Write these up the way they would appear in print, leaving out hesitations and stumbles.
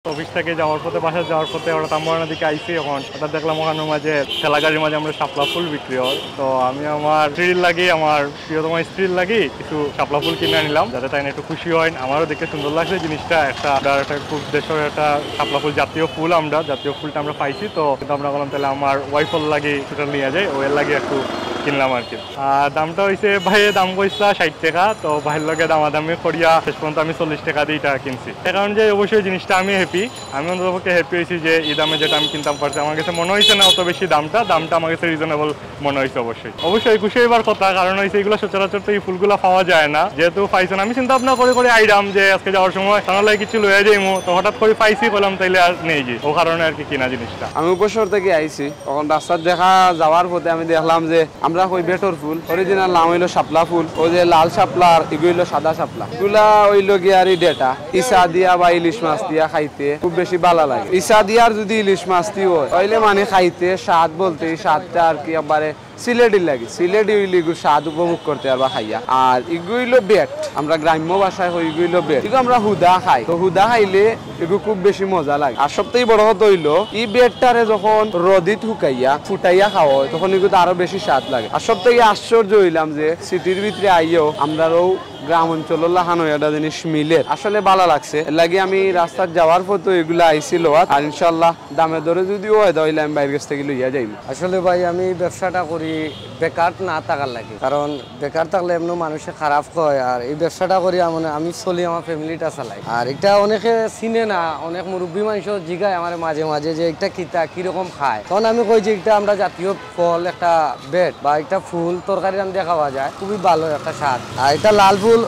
Office থেকে যাওয়ার পথে বাসায় যাওয়ার পথে ওরা তাম্বরানোর দিকে আইসি এখন হঠাৎ দেখলাম ওখানের মাঝে ঠেলা গাড়ির মাঝে আমরা শাপলা ফুল বিক্রি হয়। তো আমি আমার স্ত্রীর লাগি আমার প্রিয়তম স্ত্রীর লাগি কিছু শাপলা ফুল কিনে নিলাম যাতে তাই একটু খুশি হয়। আমারও দেখতে সুন্দর লাগছে জিনিসটা। একটা খুব দেশের একটা শাপলা ফুল জাতীয় ফুল, আমরা জাতীয় ফুলটা আমরা পাইছি। তো কিন্তু আমরা বললাম তাহলে আমার ওয়াইফল লাগি সেটা নিয়ে যায়, ওয়ের লাগে একটু কিনলাম আর কি। দামটা হয়েছে ভাইয়ের দাম কইসা 60 টাকা। তো ভাইয়ের লগে দামাদামি করিয়া শেষ পর্যন্ত আমি 40 টাকা দিয়ে এটা কিনছি। কারণ যে অবশ্যই জিনিসটা আমি হ্যাপি, আমি অন্ততপক্ষে হ্যাপি হয়েছি যে এই দামে যেটা আমি কিনতাম পারছি। আমার কাছে মনে হয়েছে না অত বেশি দামটা আমার কাছে রিজনেবল মনে হয়েছে। অবশ্যই খুশি হইবার কথা, কারণ হয়েছে এগুলো সচরাচর তো এই ফুলগুলো পাওয়া যায় না। যেহেতু পাইছেন আমি চিন্তা ভাবনা করে আইলাম যে আজকে যাওয়ার সময় তাহলে কিছু লয়ে যাইমু, তো হঠাৎ করে পাইছি বললাম তাইলে আর নেই যে ও কারণে আর কি কিনা জিনিসটা। আমি উপশহর থেকে আইছি, তখন রাস্তার দেখা যাওয়ার পথে আমি দেখলাম যে আমরা কই বেটর ফুল, অরিজিনাল নাম হইলো শাপলা ফুল। ওই যে লাল শাপলার এগুলো সাদা শাপলা, এগুলা হইলো গিয়ারি ডেটা ইসা দিয়া বা ইলিশ মাছ দিয়া খাইতে খুব বেশি ভালো লাগে। ইসা দিয়ার যদি ইলিশ মাছ দি হয় তাইলে মানে খাইতে স্বাদ বলতে স্বাদটা আর কি একবারে সিলেটি লাগে। সিলেটি হইলে স্বাদ উপভোগ করতে পারবা খাইয়া। আর এগুলো বেট, আমরা গ্রাম্য ভাষায় হই এগুলো বেট, এগুলো আমরা হুদা খাই। তো হুদা খাইলে এগুলো খুব বেশি মজা লাগে। আর সবথেকে বড় কথা হইলো এই বেটটারে যখন রোদিত শুকাইয়া ফুটাইয়া খাওয়া হয় তখন এগুলো আরো বেশি স্বাদ লাগে। আর সবথেকে আশ্চর্য হইলাম যে সিটির ভিতরে আইও আমরাও গ্রাম অঞ্চল লাহানো একটা জিনিস মিলে আসলে ভালো লাগছে। লাগে আমি রাস্তার যাওয়ার পথে এগুলো আইছিল। আর ইনশাল্লাহ দামে দরে যদিও হয় তাহলে আমি বাইরের কাছ থেকে লইয়া যাইব। আসলে ভাই আমি ব্যবসাটা করি বেকার না থাকার লাগে, কারণ বেকার থাকলে এমন মানুষে খারাপ হয়। আর এই ব্যবসাটা করি আমি চলি, আমার ফ্যামিলিটা চালাই। আর এটা অনেকে চিনে না, অনেক মুরব্বী মানুষও জিগায় আমার মাঝে মাঝে যে এটা কিতা কিরকম খায়। তখন আমি কই যে এটা আমরা জাতীয় ফল, একটা বেড বা একটা ফুল তরকারি রান্ধে খাওয়া যায়, খুবই ভালো একটা স্বাদ। আর এটা লাল ফুল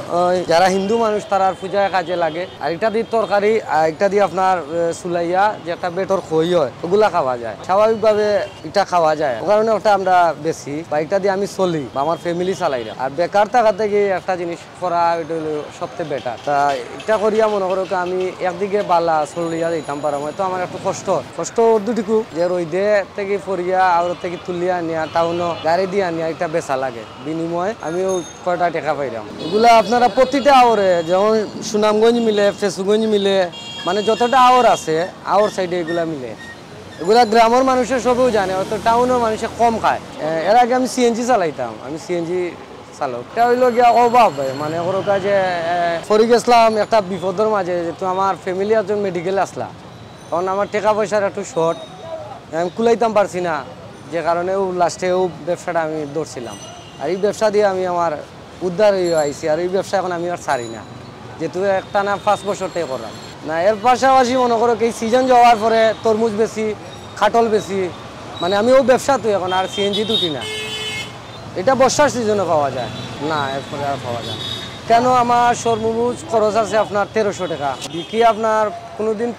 যারা হিন্দু মানুষ তারা পূজায় কাজে লাগে। আর এটা দিয়ে তরকারি, এটা দিয়ে আপনার সুলাইয়া যে একটা বেটর খই হয় ওগুলা খাওয়া যায়, স্বাভাবিকভাবে এটা খাওয়া যায়। ও কারণে ওটা আমরা বেশি বা এটা দিয়ে আমি চলি বা আমার ফ্যামিলি চালাই। আর বেকার থাকা থেকে একটা জিনিস করা এটা হলো সবচেয়ে বেটার। তা এটা করিয়া মনে করো আমি একদিকে বালা চলিয়া দিতাম পারাম, হয়তো আমার একটু কষ্ট দুটিকু যে রইদে থেকে পড়িয়া আর থেকে তুলিয়া নিয়া টাউনও গাড়ি দিয়ে আনিয়া এটা বেচা লাগে, বিনিময়ে আমিও কয়টা টাকা পাইলাম। এগুলা আপনারা প্রতিটা আওরে, যেমন সুনামগঞ্জ মিলে, ফেসুগঞ্জ মিলে, মানে যতটা আওর আছে আওর সাইডে এগুলা মিলে। এগুলা গ্রামের মানুষের সবেও জানে, হয়তো টাউনের মানুষে কম খায়। এর আগে আমি সিএনজি চালাইতাম, আমি সিএনজি চালক। এটা হইল গিয়া অভাব, মানে ওর কাজে ফরি গেছিলাম একটা বিপদের মাঝে, যেহেতু আমার ফ্যামিলি একজন মেডিকেল আসলা, তখন আমার টাকা পয়সার একটু শর্ট, আমি কুলাইতাম পারছি না, যে কারণেও লাস্টেও ব্যবসাটা আমি ধরছিলাম। আর এই ব্যবসা দিয়ে আমি আমার উদ্ধার হয়ে আইছি। আর এই ব্যবসা এখন আমি আর ছাড়ি না, যেহেতু একটা না 5 বছরটাই করলাম না। এর পাশাপাশি মনে করো এই সিজন যাওয়ার পরে তরমুজ বেশি, খাটল বেশি, মানে আমিও ব্যবসা তো এখন আর সিএনজি দুটি না। এটা বর্ষার সিজনে পাওয়া যায় না, এরপরে আর পাওয়া যায়। কেন আমার সর্বমোট খরচ আছে আপনার 1300 টাকা, বিক্রি আপনার কোনোদিন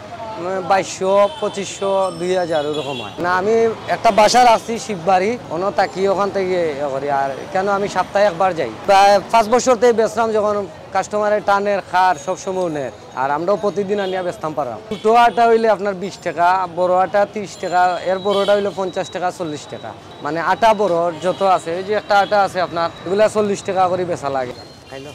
2200, 2500, 2000 এরকম হয় না। আমি একটা বাসার আসছি শিববাড়ি, অন্য তাকি ওখান থেকে করি। আর কেন আমি সপ্তাহে একবার যাই, প্রায় 5 বছর থেকে বেচলাম, যখন কাস্টমারের টানের খার সবসময় নেয়। আর আমরাও প্রতিদিন আনিয়া বেচতাম পারাম। ছোটো আটা হইলে আপনার 20 টাকা, বড় আটা 30 টাকা, এর বড়টা হইলে 50 টাকা, 40 টাকা। মানে আটা বড় যত আছে, ওই যে একটা আটা আছে আপনার, এগুলা 40 টাকা করে বেচা লাগে। খাইলো